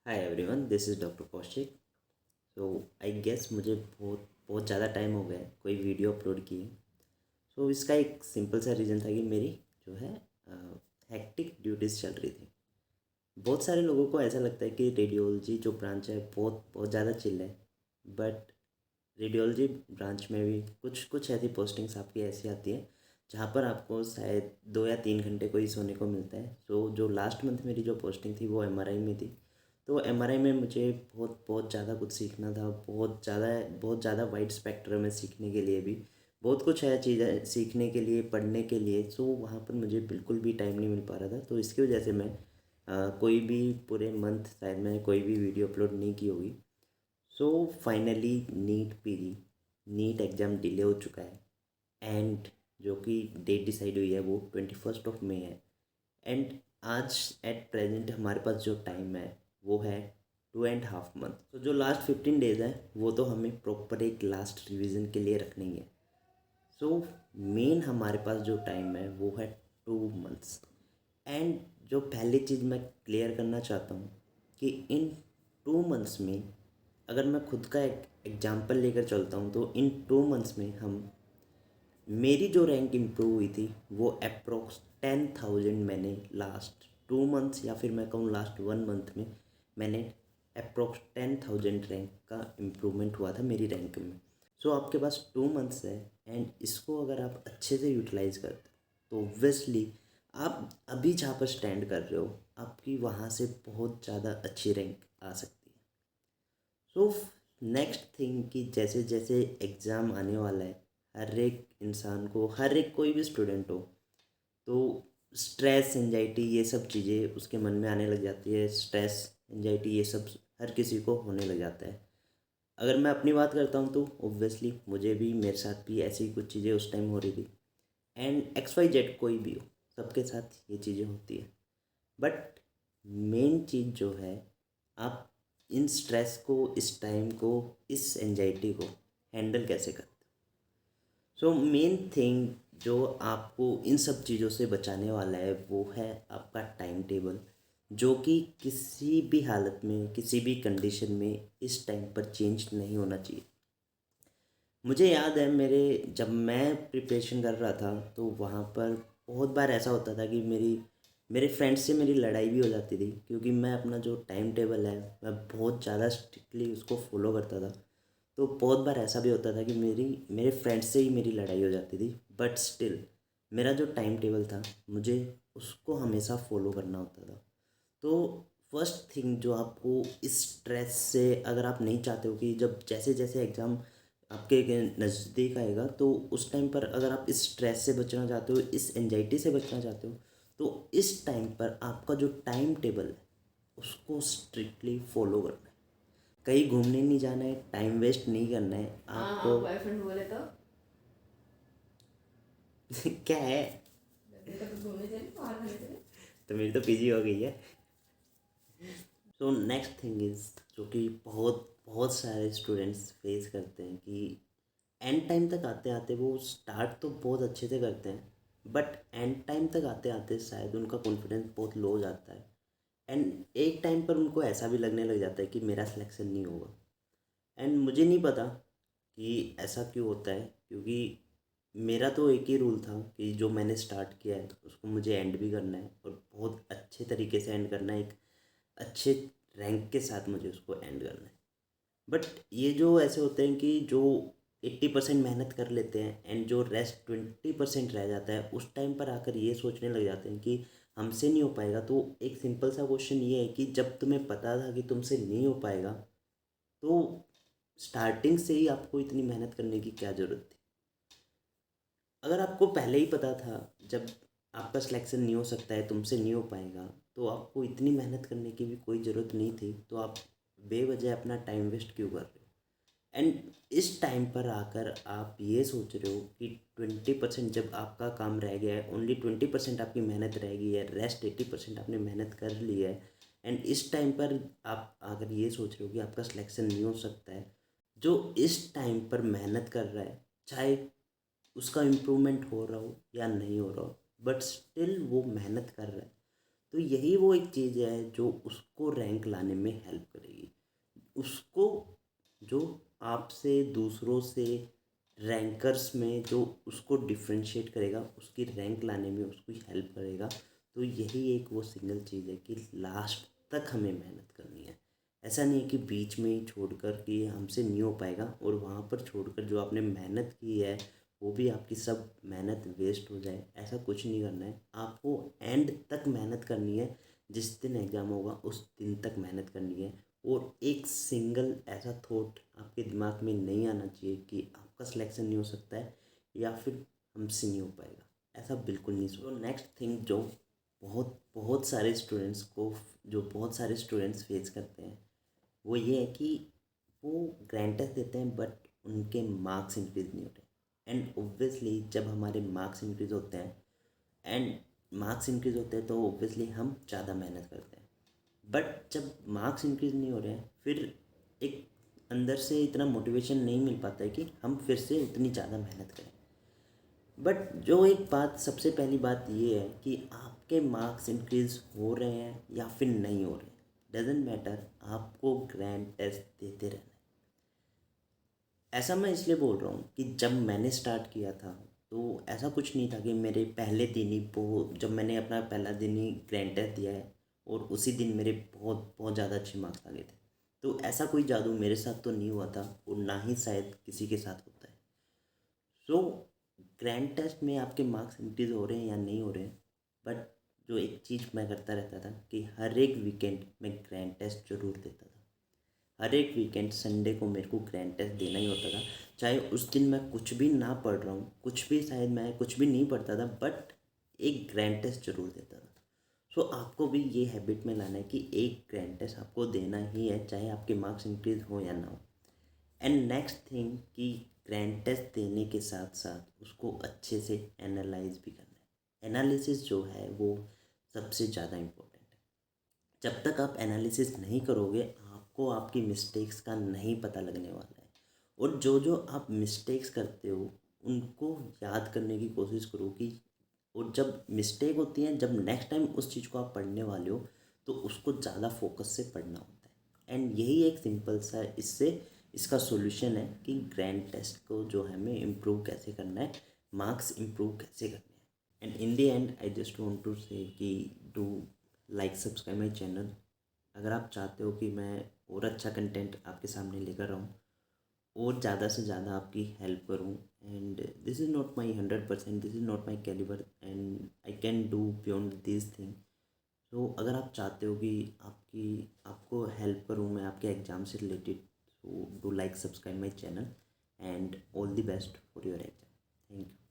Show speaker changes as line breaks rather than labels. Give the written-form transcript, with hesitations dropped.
Hi everyone, this is doctor Kaushik. So I guess मुझे बहुत बहुत ज़्यादा टाइम हो गया है कोई वीडियो अपलोड किए। सो इसका एक सिंपल सा रीज़न था कि मेरी जो है हेक्टिक ड्यूटीज़ चल रही थी। बहुत सारे लोगों को ऐसा लगता है कि रेडियोलॉजी जो ब्रांच है बहुत बहुत ज़्यादा चिल है, बट रेडियोलॉजी ब्रांच में भी कुछ कुछ ऐसी पोस्टिंग्स आपकी ऐसी आती है जहाँ पर आपको शायद 2 या 3 घंटे को ही सोने को मिलता है। सो जो लास्ट मंथ मेरी जो पोस्टिंग थी वो एमआरआई में थी। तो एमआरआई में मुझे बहुत बहुत ज़्यादा कुछ सीखना था, बहुत ज़्यादा वाइड स्पेक्ट्रम में सीखने के लिए भी बहुत कुछ है चीज़ें सीखने के लिए, पढ़ने के लिए। सो वहाँ पर मुझे बिल्कुल भी टाइम नहीं मिल पा रहा था, तो इसकी वजह से मैं कोई भी पूरे मंथ शायद मैंने कोई भी वीडियो अपलोड नहीं की होगी। So finally NEET exam delay हो चुका है, एंड जो कि डेट डिसाइड हुई है वो 21 मई है। एंड आज एट प्रेजेंट हमारे पास जो टाइम है वो है 2.5 मंथ। तो जो लास्ट 15 डेज़ है वो तो हमें प्रॉपर एक लास्ट रिवीजन के लिए रखनी है। सो मेन हमारे पास जो टाइम है वो है 2 मंथ्स। एंड जो पहली चीज़ मैं क्लियर करना चाहता हूँ कि इन 2 मंथ्स में अगर मैं खुद का एक एग्जाम्पल लेकर चलता हूँ तो इन 2 मंथ्स में हम मेरी जो रैंक इम्प्रूव हुई थी वो अप्रोक्स 10,000 मैंने लास्ट 2 मंथ्स, या फिर मैं कहूँ लास्ट 1 मंथ में मैंने अप्रोक्स 10,000 रैंक का इम्प्रूवमेंट हुआ था मेरी रैंक में। सो आपके पास 2 मंथ्स है, एंड इसको अगर आप अच्छे से यूटिलाइज़ करते हो तो ऑब्वियसली आप अभी जहाँ पर स्टैंड कर रहे हो आपकी वहाँ से बहुत ज़्यादा अच्छी रैंक आ सकती है। सो नेक्स्ट थिंग कि जैसे जैसे एग्ज़ाम आने वाला है, हर एक इंसान को, हर एक कोई भी स्टूडेंट हो, तो स्ट्रेस एंजाइटी ये सब चीज़ें उसके मन में आने लग जाती है। स्ट्रेस एंजाइटी ये सब हर किसी को होने लग जाता है। अगर मैं अपनी बात करता हूँ तो ऑब्वियसली मुझे भी, मेरे साथ भी ऐसी कुछ चीज़ें उस टाइम हो रही थी। एंड एक्स वाई जेड कोई भी हो, सबके साथ ये चीज़ें होती है। बट मेन चीज़ जो है, आप इन स्ट्रेस को, इस टाइम को, इस एंजाइटी को हैंडल कैसे करते हो। सो मेन थिंग जो आपको इन सब चीज़ों से बचाने वाला है वो है आपका टाइम टेबल, जो कि किसी भी हालत में, किसी भी कंडीशन में इस टाइम पर चेंज नहीं होना चाहिए। मुझे याद है मेरे, जब मैं प्रिपरेशन कर रहा था तो वहाँ पर बहुत बार ऐसा होता था कि मेरे फ्रेंड्स से मेरी लड़ाई भी हो जाती थी, क्योंकि मैं अपना जो टाइम टेबल है मैं बहुत ज़्यादा स्ट्रिक्टली उसको फॉलो करता था। तो बहुत बार ऐसा भी होता था कि मेरे फ्रेंड्स से ही मेरी लड़ाई हो जाती थी, बट स्टिल मेरा जो टाइम टेबल था मुझे उसको हमेशा फॉलो करना होता था। तो फर्स्ट थिंग जो आपको इस स्ट्रेस से, अगर आप नहीं चाहते हो कि जब जैसे जैसे एग्ज़ाम आपके नज़दीक आएगा तो उस टाइम पर अगर आप इस स्ट्रेस से बचना चाहते हो, इस एंजाइटी से बचना चाहते हो, तो इस टाइम पर आपका जो टाइम टेबल है उसको स्ट्रिक्टली फॉलो करना है। कहीं घूमने नहीं जाना है, टाइम वेस्ट नहीं करना है आपको।
बॉयफ्रेंड बोले तो
क्या है।
घूमने चले बाहर खाने चले।
तो मेरी तो पीजी हो गई है। सो नेक्स्ट थिंग इज़, जो कि बहुत बहुत सारे स्टूडेंट्स फेस करते हैं कि एंड टाइम तक आते आते वो स्टार्ट तो बहुत अच्छे से करते हैं, बट एंड टाइम तक आते आते शायद उनका कॉन्फिडेंस बहुत लो हो जाता है। एंड एक टाइम पर उनको ऐसा भी लगने लग जाता है कि मेरा सिलेक्शन नहीं होगा। एंड मुझे नहीं पता कि ऐसा क्यों होता है, क्योंकि मेरा तो एक ही रूल था कि जो मैंने स्टार्ट किया है उसको मुझे एंड भी करना है, और बहुत अच्छे तरीके से एंड करना है, एक अच्छे रैंक के साथ मुझे उसको एंड करना है। बट ये जो ऐसे होते हैं कि जो 80% मेहनत कर लेते हैं एंड जो रेस्ट 20% रह जाता है, उस टाइम पर आकर ये सोचने लग जाते हैं कि हमसे नहीं हो पाएगा। तो एक सिंपल सा क्वेश्चन ये है कि जब तुम्हें पता था कि तुमसे नहीं हो पाएगा, तो स्टार्टिंग से ही आपको इतनी मेहनत करने की क्या ज़रूरत थी। अगर आपको पहले ही पता था जब आपका सिलेक्शन नहीं हो सकता है, तुमसे नहीं हो पाएगा, तो आपको इतनी मेहनत करने की भी कोई ज़रूरत नहीं थी। तो आप बेवजह अपना टाइम वेस्ट क्यों कर रहे हो। एंड इस टाइम पर आकर आप ये सोच रहे हो कि 20% जब आपका काम रह गया है, ओनली 20% आपकी मेहनत रह गई है, रेस्ट 80% आपने मेहनत कर ली है। एंड इस टाइम पर आप अगर ये सोच रहे हो कि आपका सिलेक्शन नहीं हो सकता है, जो इस टाइम पर मेहनत कर रहा है, चाहे उसका इम्प्रूवमेंट हो रहा हो या नहीं हो रहा हो, बट स्टिल वो मेहनत कर रहा है, तो यही वो एक चीज़ है जो उसको रैंक लाने में हेल्प करेगी, उसको जो आपसे दूसरों से रैंकर्स में जो उसको डिफरेंशिएट करेगा, उसकी रैंक लाने में उसको हेल्प करेगा। तो यही एक वो सिंगल चीज़ है कि लास्ट तक हमें मेहनत करनी है। ऐसा नहीं है कि बीच में ही छोड़कर कि हमसे नहीं हो पाएगा और वहाँ पर छोड़कर जो आपने मेहनत की है वो भी आपकी सब मेहनत वेस्ट हो जाए, ऐसा कुछ नहीं करना है। आपको एंड तक मेहनत करनी है, जिस दिन एग्ज़ाम होगा उस दिन तक मेहनत करनी है। और एक सिंगल ऐसा थॉट आपके दिमाग में नहीं आना चाहिए कि आपका सिलेक्शन नहीं हो सकता है या फिर हमसे नहीं हो पाएगा, ऐसा बिल्कुल नहीं सोचो। नेक्स्ट थिंग जो बहुत बहुत सारे स्टूडेंट्स को जो बहुत सारे स्टूडेंट्स फेस करते हैं वो ये है कि वो ग्रैंड टेस्ट देते हैं बट उनके मार्क्स इंक्रीज़ नहीं होते। एंड ऑब्वियसली जब हमारे मार्क्स इंक्रीज़ होते हैं एंड मार्क्स इंक्रीज़ होते हैं तो ऑब्वियसली हम ज़्यादा मेहनत करते हैं। बट जब मार्क्स इंक्रीज़ नहीं हो रहे हैं फिर एक अंदर से इतना मोटिवेशन नहीं मिल पाता है कि हम फिर से उतनी ज़्यादा मेहनत करें। बट जो एक बात सबसे पहली बात ये है कि आपके मार्क्स इंक्रीज़ हो रहे हैं या फिर नहीं हो रहे, डजेंट मैटर, आपको ग्रैंड टेस्ट देते रहना है। ऐसा मैं इसलिए बोल रहा हूँ कि जब मैंने स्टार्ट किया था तो ऐसा कुछ नहीं था कि मेरे पहले दिन ही जब मैंने अपना पहला दिन ही ग्रैंड टेस्ट दिया है और उसी दिन मेरे बहुत बहुत ज़्यादा अच्छे मार्क्स आ गए थे। तो ऐसा कोई जादू मेरे साथ तो नहीं हुआ था और ना ही शायद किसी के साथ होता है। सो ग्रैंड टेस्ट में आपके मार्क्स इंक्रीज़ हो रहे हैं या नहीं हो रहे हैं, बट जो एक चीज़ मैं करता रहता था कि हर एक वीकेंड मैं ग्रैंड टेस्ट ज़रूर देता था। हर एक वीकेंड संडे को मेरे को ग्रैंड टेस्ट देना ही होता था, चाहे उस दिन मैं कुछ भी ना पढ़ रहा हूँ, कुछ भी शायद मैं कुछ भी नहीं पढ़ता था, बट एक ग्रैंड टेस्ट ज़रूर देता था। सो आपको भी ये हैबिट में लाना है कि एक ग्रैंड टेस्ट आपको देना ही है, चाहे आपके मार्क्स इंक्रीज हो या ना हो। एंड नेक्स्ट थिंग कि ग्रैंड टेस्ट देने के साथ साथ उसको अच्छे से एनालाइज भी करना है। एनालिसिस जो है वो सबसे ज़्यादा इम्पोर्टेंट है। जब तक आप एनालिसिस नहीं करोगे आपको आपकी मिस्टेक्स का नहीं पता लगने वाला है। और जो जो आप मिस्टेक्स करते हो उनको याद करने की कोशिश करो कि, और जब मिस्टेक होती है, जब नेक्स्ट टाइम उस चीज़ को आप पढ़ने वाले हो तो उसको ज़्यादा फोकस से पढ़ना होता है। एंड यही एक सिंपल सा इससे इसका सॉल्यूशन है कि ग्रैंड टेस्ट को जो है हमें इम्प्रूव कैसे करना है, मार्क्स इम्प्रूव कैसे करने हैं। And in the end I just want to say कि do like subscribe my channel. अगर आप चाहते हो कि मैं और अच्छा कंटेंट आपके सामने लेकर आऊँ और ज़्यादा से ज़्यादा आपकी हेल्प करूँ, and this is not my 100%, this is not my calibre and I can do beyond this thing. तो अगर आप चाहते हो कि आपको हेल्प करूँ मैं आपके एग्ज़ाम से related, so do like subscribe my channel and all the best for your exam. Thank you.